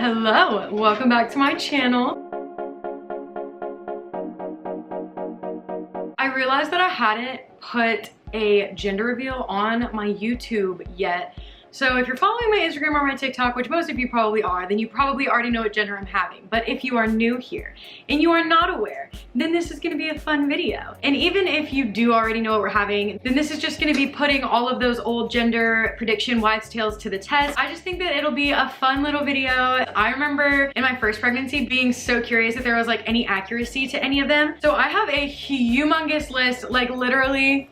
Hello, welcome back to my channel. I realized that I hadn't put a gender reveal on my YouTube yet. So if you're following my Instagram or my TikTok, which most of you probably are, then you probably already know what gender I'm having. But if you are new here and you are not aware, then this is gonna be a fun video. And even if you do already know what we're having, then this is just gonna be putting all of those old gender prediction wives' tales to the test. I just think that it'll be a fun little video. I remember in my first pregnancy being so curious if there was like any accuracy to any of them. So I have a humongous list, like literally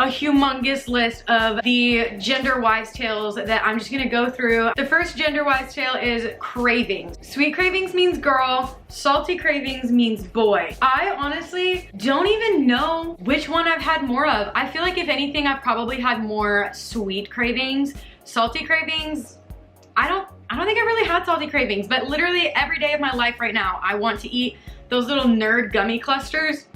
a humongous list of the gender wives' tales that I'm just gonna go through. The first gender wives' tale is cravings. Sweet cravings means girl, salty cravings means boy. I honestly don't even know which one I've had more of. I feel like if anything, I've probably had more sweet cravings. Salty cravings, I don't think I really had salty cravings, but literally every day of my life right now, I want to eat those little nerd gummy clusters.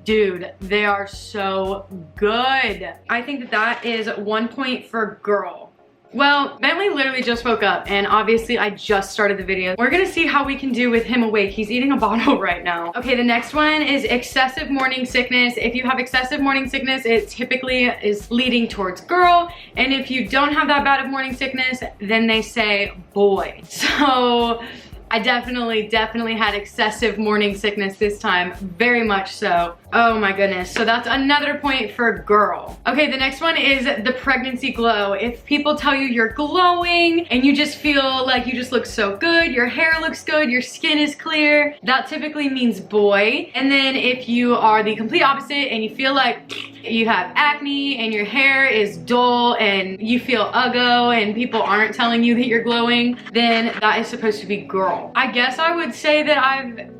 Dude, they are so good. I think that that is 1 point for girl. Well, Bentley literally just woke up and obviously I just started the video. We're gonna see how we can do with him awake. He's eating a bottle right now. Okay, the next one is excessive morning sickness. If you have excessive morning sickness, it typically is leading towards girl. And if you don't have that bad of morning sickness, then they say boy. So I definitely had excessive morning sickness this time, very much so. Oh my goodness, so that's another point for girl. Okay, the next one is the pregnancy glow. If people tell you you're glowing and you just feel like you just look so good, your hair looks good, your skin is clear, that typically means boy. And then if you are the complete opposite and you feel like you have acne and your hair is dull and you feel uggo and people aren't telling you that you're glowing, then that is supposed to be girl. I guess I would say that I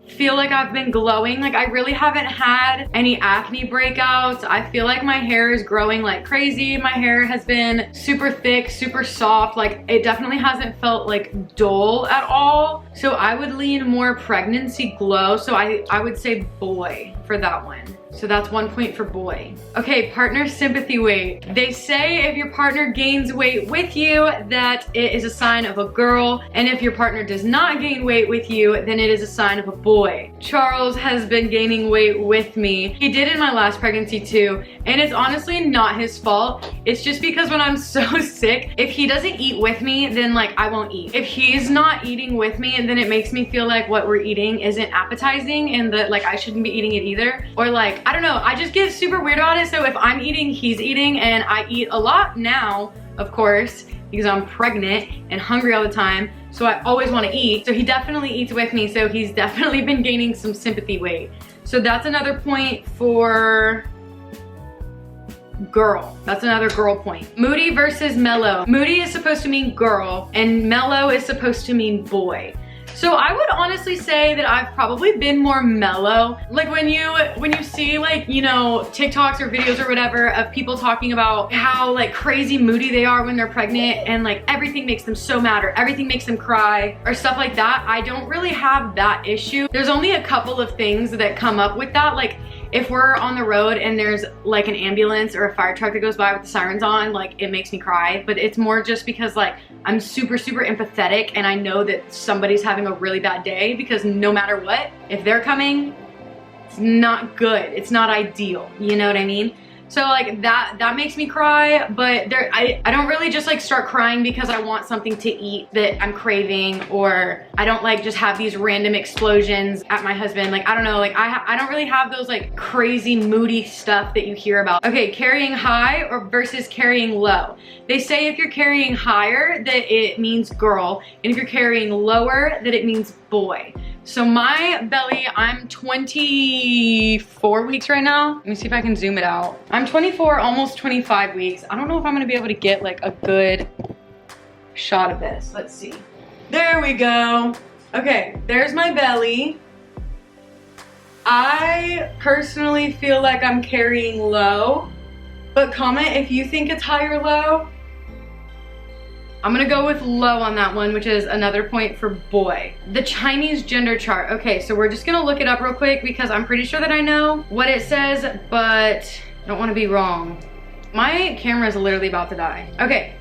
feel like I've been glowing. Like I really haven't had any acne breakouts. I feel like my hair is growing like crazy. My hair has been super thick, super soft. Like it definitely hasn't felt like dull at all. So I would lean more pregnancy glow. So I would say boy for that one. So that's 1 point for boy. Okay, partner sympathy weight. They say if your partner gains weight with you, that it is a sign of a girl. And if your partner does not gain weight with you, then it is a sign of a boy. Charles has been gaining weight with me. He did in my last pregnancy too. And it's honestly not his fault. It's just because when I'm so sick, if he doesn't eat with me, then like I won't eat. If he's not eating with me, then it makes me feel like what we're eating isn't appetizing and that like I shouldn't be eating it either. Or like, I don't know, I just get super weird about it. So if I'm eating, he's eating, and I eat a lot now, of course, because I'm pregnant and hungry all the time. So I always want to eat. So he definitely eats with me. So he's definitely been gaining some sympathy weight. So that's another point for girl. That's another girl point. Moody versus mellow. Moody is supposed to mean girl and mellow is supposed to mean boy. So I would honestly say that I've probably been more mellow. Like when you see like, you know, TikToks or videos or whatever of people talking about how like crazy moody they are when they're pregnant and like everything makes them so mad or everything makes them cry or stuff like that. I don't really have that issue. There's only a couple of things that come up with that. Like if we're on the road and there's like an ambulance or a fire truck that goes by with the sirens on, like it makes me cry. But it's more just because like I'm super empathetic and I know that somebody's having a really bad day, because no matter what, if they're coming, it's not good. It's not ideal. You know what I mean? So like that makes me cry, but I don't really just like start crying because I want something to eat that I'm craving, or I don't like just have these random explosions at my husband. Like, I don't know, like I don't really have those like crazy moody stuff that you hear about. Okay, carrying high or versus carrying low. They say if you're carrying higher that it means girl, and if you're carrying lower that it means boy. So my belly, I'm 24 weeks right now. Let me see if I can zoom it out. I'm 24, almost 25 weeks. I don't know if I'm gonna be able to get like a good shot of this. Let's see. There we go. Okay, there's my belly. I personally feel like I'm carrying low, but comment if you think it's high or low. I'm gonna go with low on that one, which is another point for boy. The Chinese gender chart. Okay, so we're just gonna look it up real quick because I'm pretty sure that I know what it says, but I don't wanna be wrong. My camera is literally about to die. Okay,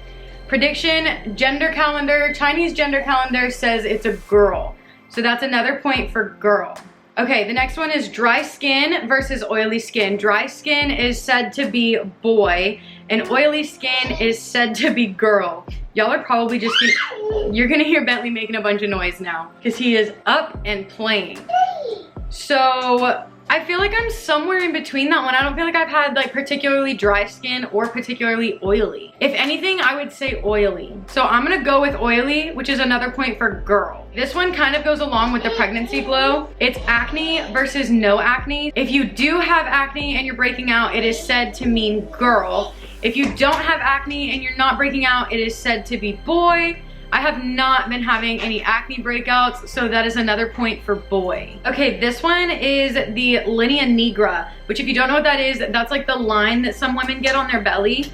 Prediction gender calendar, Chinese gender calendar says it's a girl. So that's another point for girl. Okay, the next one is dry skin versus oily skin. Dry skin is said to be boy, and oily skin is said to be girl. Y'all are probably just you're gonna hear Bentley making a bunch of noise now because he is up and playing. So I feel like I'm somewhere in between that one. I don't feel like I've had like particularly dry skin or particularly oily. If anything, I would say oily. So I'm gonna go with oily, which is another point for girl. This one kind of goes along with the pregnancy glow. It's acne versus no acne. If you do have acne and you're breaking out, it is said to mean girl. If you don't have acne and you're not breaking out, it is said to be boy. I have not been having any acne breakouts, so that is another point for boy. Okay, this one is the linea nigra, which if you don't know what that is, that's like the line that some women get on their belly.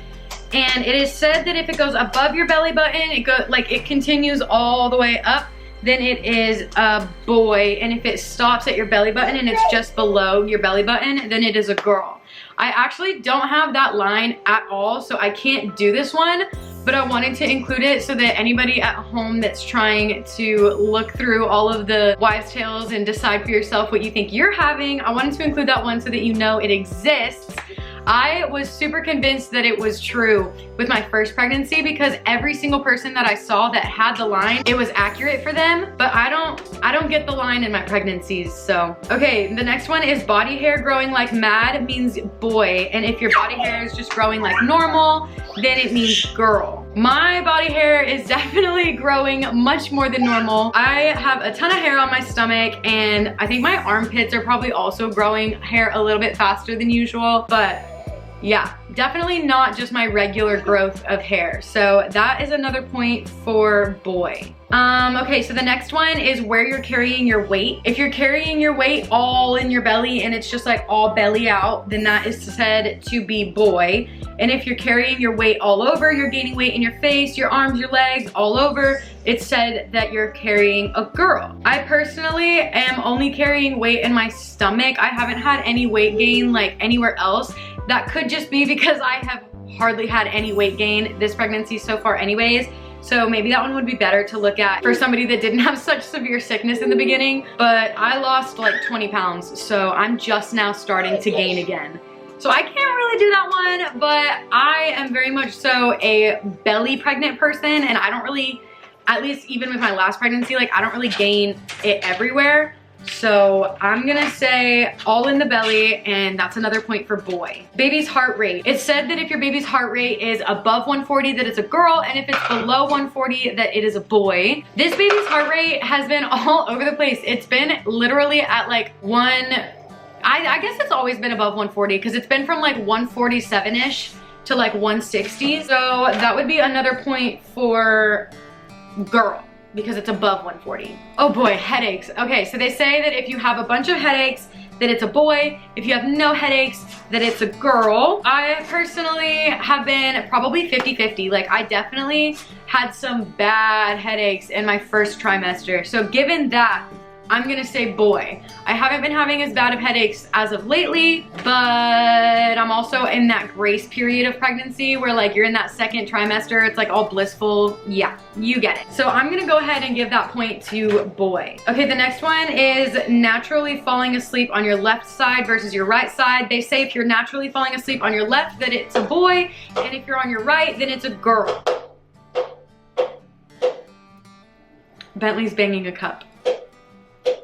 And it is said that if it goes above your belly button, it continues all the way up, then it is a boy. And if it stops at your belly button and it's just below your belly button, then it is a girl. I actually don't have that line at all, so I can't do this one, but I wanted to include it so that anybody at home that's trying to look through all of the wives' tales and decide for yourself what you think you're having, I wanted to include that one so that you know it exists. I was super convinced that it was true with my first pregnancy because every single person that I saw that had the line, it was accurate for them, but I don't get the line in my pregnancies, so. Okay, the next one is body hair growing like mad means boy, and if your body hair is just growing like normal, then it means girl. My body hair is definitely growing much more than normal. I have a ton of hair on my stomach, and I think my armpits are probably also growing hair a little bit faster than usual, but yeah, definitely not just my regular growth of hair. So that is another point for boy. Okay, so the next one is where you're carrying your weight. If you're carrying your weight all in your belly and it's just like all belly out, then that is said to be boy. And if you're carrying your weight all over, you're gaining weight in your face, your arms, your legs, all over, it's said that you're carrying a girl. I personally am only carrying weight in my stomach. I haven't had any weight gain like anywhere else. That could just be because I have hardly had any weight gain this pregnancy so far anyways. So maybe that one would be better to look at for somebody that didn't have such severe sickness in the beginning. But I lost like 20 pounds, so I'm just now starting to gain again. So I can't really do that one, but I am very much so a belly pregnant person, and I don't really, at least even with my last pregnancy, like I don't really gain it everywhere. So I'm gonna say all in the belly, and that's another point for boy. Baby's heart rate. It's said that if your baby's heart rate is above 140, that it's a girl, and if it's below 140, that it is a boy. This baby's heart rate has been all over the place. It's been literally at like I guess it's always been above 140 because it's been from like 147-ish to like 160. So that would be another point for girl, because it's above 140. Oh boy, headaches. Okay, so they say that if you have a bunch of headaches, that it's a boy. If you have no headaches, that it's a girl. I personally have been probably 50-50. Like I definitely had some bad headaches in my first trimester. So given that, I'm gonna say boy. I haven't been having as bad of headaches as of lately, but I'm also in that grace period of pregnancy where like you're in that second trimester, it's like all blissful. Yeah, you get it. So I'm gonna go ahead and give that point to boy. Okay, the next one is naturally falling asleep on your left side versus your right side. They say if you're naturally falling asleep on your left, that it's a boy, and if you're on your right, then it's a girl. Bentley's banging a cup.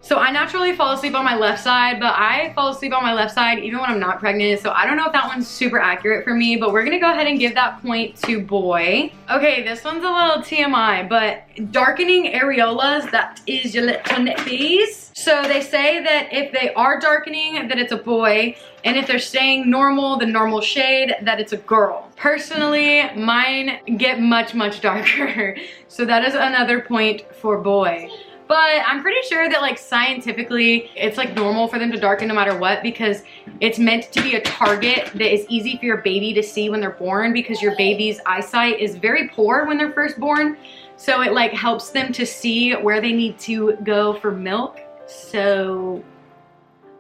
So I naturally fall asleep on my left side, but I fall asleep on my left side even when I'm not pregnant. So I don't know if that one's super accurate for me, but we're gonna go ahead and give that point to boy. Okay, this one's a little TMI, but darkening areolas, that is your little nippies. So they say that if they are darkening, that it's a boy, and if they're staying normal, the normal shade, that it's a girl. Personally, mine get much, much darker. So that is another point for boy. But I'm pretty sure that like scientifically, it's like normal for them to darken no matter what, because it's meant to be a target that is easy for your baby to see when they're born, because your baby's eyesight is very poor when they're first born. So it like helps them to see where they need to go for milk. So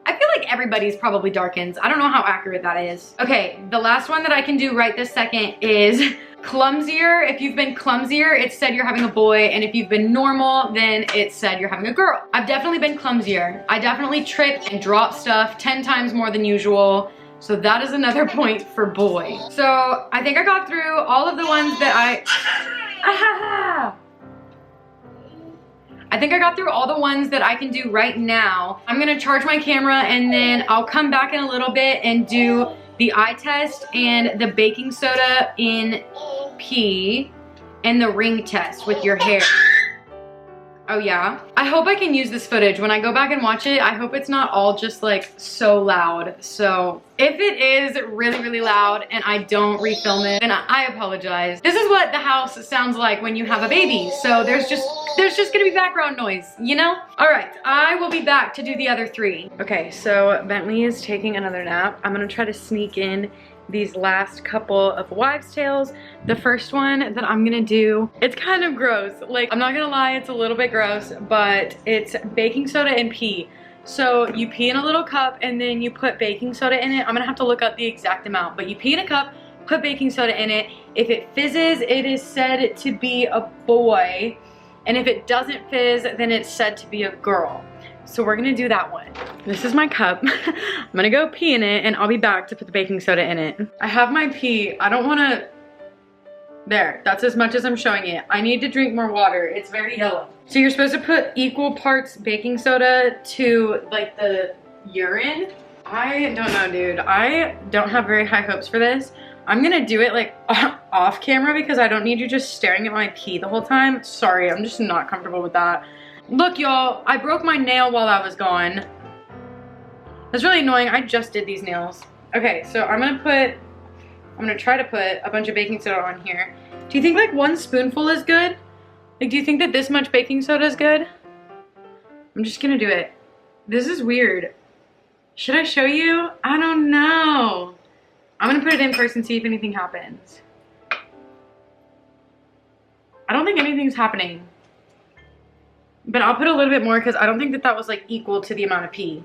I feel like everybody's probably darkens. I don't know how accurate that is. Okay, the last one that I can do right this second is clumsier, if you've been clumsier, it said you're having a boy, and if you've been normal, then it said you're having a girl. I've definitely been clumsier. I definitely tripped and dropped stuff 10 times more than usual. So that is another point for boy. So I think I got through all of the ones that I think I got through all the ones that I can do right now. I'm gonna charge my camera and then I'll come back in a little bit and do the eye test and the baking soda in pee and the ring test with your hair. Oh yeah? I hope I can use this footage. When I go back and watch it, I hope it's not all just like so loud. So if it is really, really loud and I don't refilm it, then I apologize. This is what the house sounds like when you have a baby. So there's just gonna be background noise, you know? All right, I will be back to do the other 3. Okay, so Bentley is taking another nap. I'm gonna try to sneak in these last couple of wives' tales. The first one that I'm gonna do, it's kind of gross. Like, I'm not gonna lie, it's a little bit gross, but it's baking soda and pee. So you pee in a little cup and then you put baking soda in it. I'm gonna have to look up the exact amount, but you pee in a cup, put baking soda in it. If it fizzes, it is said to be a boy. And if it doesn't fizz, then it's said to be a girl. So we're gonna do that one. This is my cup. I'm gonna go pee in it and I'll be back to put the baking soda in it. I have my pee. I don't wanna, there, that's as much as I'm showing it. I need to drink more water. It's very yellow. So you're supposed to put equal parts baking soda to like the urine. I don't know, dude. I don't have very high hopes for this. I'm gonna do it like off camera because I don't need you just staring at my pee the whole time. Sorry, I'm just not comfortable with that. Look, y'all, I broke my nail while I was gone. That's really annoying. I just did these nails. Okay, so I'm gonna try to put a bunch of baking soda on here. Do you think like 1 spoonful is good? Like, do you think that this much baking soda is good? I'm just gonna do it. This is weird. Should I show you? I don't know. I'm gonna put it in first and see if anything happens. I don't think anything's happening. But I'll put a little bit more because I don't think that that was like equal to the amount of pee.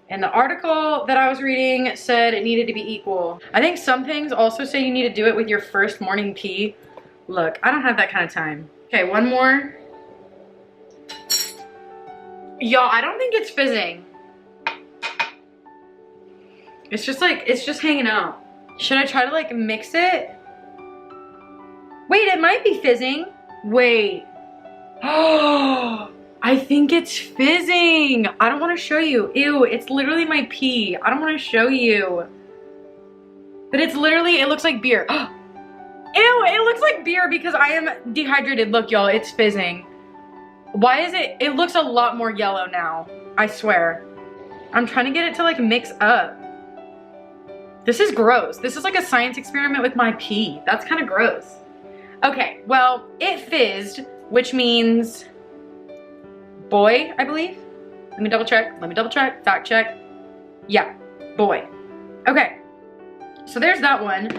And the article that I was reading said it needed to be equal. I think some things also say you need to do it with your first morning pee. Look, I don't have that kind of time. Okay, one more. Y'all, I don't think it's fizzing. It's just like, it's just hanging out. Should I try to like mix it? Wait, it might be fizzing. Wait. Oh, I think it's fizzing. I don't want to show you. Ew, it's literally my pee. I don't want to show you. But it's literally, it looks like beer. Ew, it looks like beer because I am dehydrated. Look, y'all, it's fizzing. Why is it? It looks a lot more yellow now. I swear. I'm trying to get it to like mix up. This is gross. This is like a science experiment with my pee. That's kind of gross. Okay, well, it fizzed, which means boy, I believe. Let me double check, fact check. Yeah, boy. Okay, so there's that one.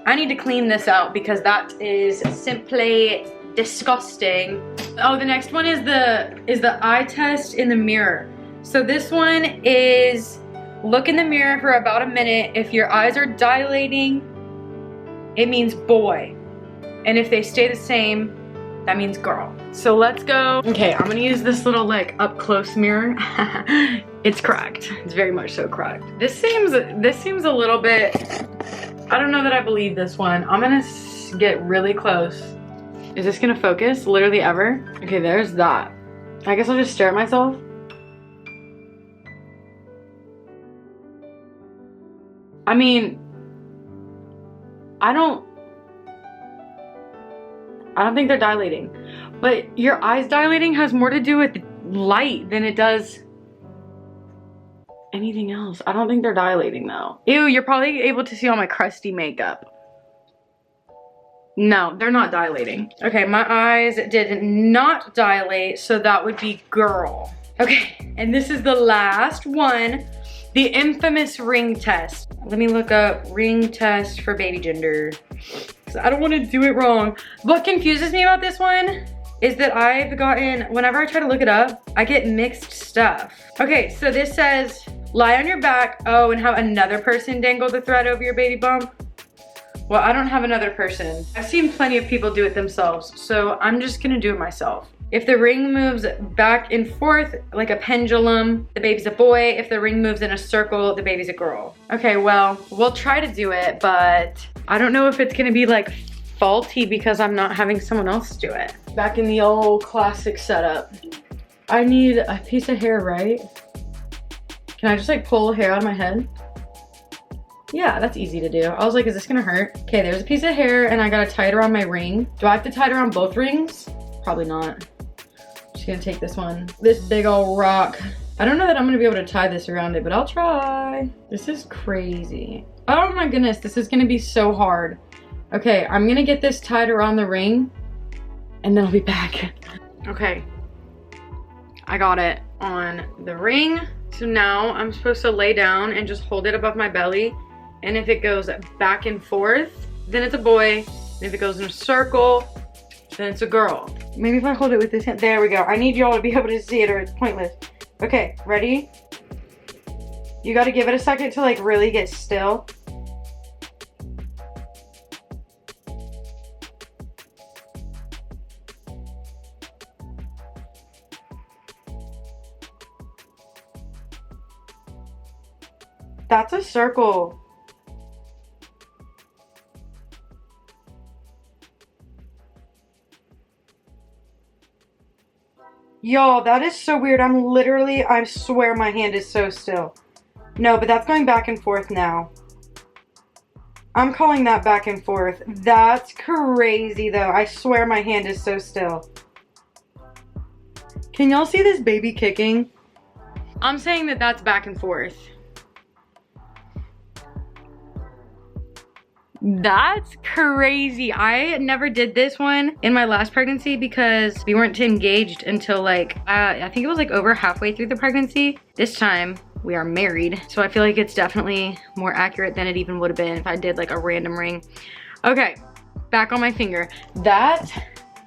I need to clean this out because that is simply disgusting. Oh, the next one is the eye test in the mirror. So this one is look in the mirror for about a minute. If your eyes are dilating, it means boy. And if they stay the same, that means girl. So let's go. Okay, I'm gonna use this little like up close mirror. It's cracked. It's very much so cracked. This seems a little bit, I don't know that I believe this one. I'm gonna get really close. Is this gonna focus literally ever? Okay, there's that. I guess I'll just stare at myself. I mean, I don't think they're dilating, but your eyes dilating has more to do with light than it does anything else. I don't think they're dilating though. Ew, you're probably able to see all my crusty makeup. No, they're not dilating. Okay, my eyes did not dilate, so that would be girl. Okay, and this is the last one, the infamous ring test. Let me look up ring test for baby gender. I don't want to do it wrong. What confuses me about this one is that I've gotten, whenever I try to look it up, I get mixed stuff. Okay, so this says, lie on your back, oh, and have another person dangle the thread over your baby bump. Well, I don't have another person. I've seen plenty of people do it themselves, so I'm just gonna do it myself. If the ring moves back and forth like a pendulum, the baby's a boy. If the ring moves in a circle, the baby's a girl. Okay, well, we'll try to do it, but I don't know if it's gonna be like faulty because I'm not having someone else do it. Back in the old classic setup. I need a piece of hair, right? Can I just like pull hair out of my head? Yeah, that's easy to do. I was like, is this gonna hurt? Okay, there's a piece of hair and I gotta tie it around my ring. Do I have to tie it around both rings? Probably not. Just gonna take this one. This big old rock. I don't know that I'm gonna be able to tie this around it, but I'll try. This is crazy. Oh my goodness, this is gonna be so hard. Okay, I'm gonna get this tied around the ring and then I'll be back. Okay, I got it on the ring. So now I'm supposed to lay down and just hold it above my belly. And if it goes back and forth, then it's a boy. And if it goes in a circle, then it's a girl. Maybe if I hold it with this hand, there we go. I need y'all to be able to see it or it's pointless. Okay, ready? You gotta give it a second to like really get still. That's a circle. Y'all, that is so weird. I swear my hand is so still. No, but that's going back and forth now. I'm calling that back and forth. That's crazy though. I swear my hand is so still. Can y'all see this baby kicking? I'm saying that that's back and forth. That's crazy. I never did this one in my last pregnancy because we weren't engaged until like, I think it was like over halfway through the pregnancy. This time we are married. So I feel like it's definitely more accurate than it even would have been if I did like a random ring. Okay, back on my finger. That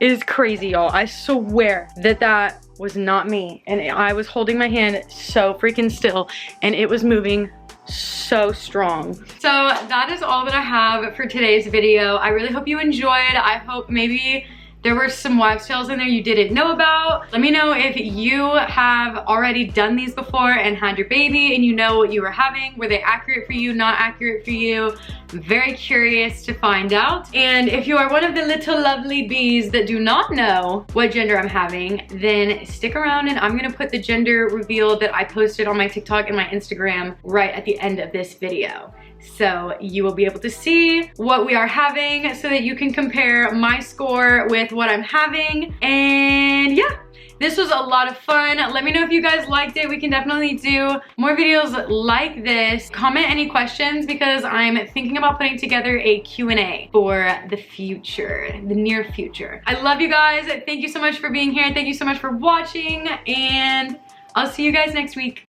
is crazy, y'all. I swear that that was not me. And I was holding my hand so freaking still and it was moving so strong. So that is all that I have for today's video. I really hope you enjoyed. I hope maybe there were some wives' tales in there you didn't know about. Let me know if you have already done these before and had your baby and you know what you were having. Were they accurate for you, not accurate for you? I'm very curious to find out. And if you are one of the little lovely bees that do not know what gender I'm having, then stick around and I'm gonna put the gender reveal that I posted on my TikTok and my Instagram right at the end of this video. So you will be able to see what we are having so that you can compare my score with what I'm having. And yeah, this was a lot of fun. Let me know if you guys liked it. We can definitely do more videos like this. Comment any questions because I'm thinking about putting together a Q&A for the future, the near future. I love you guys. Thank you so much for being here. Thank you so much for watching and I'll see you guys next week.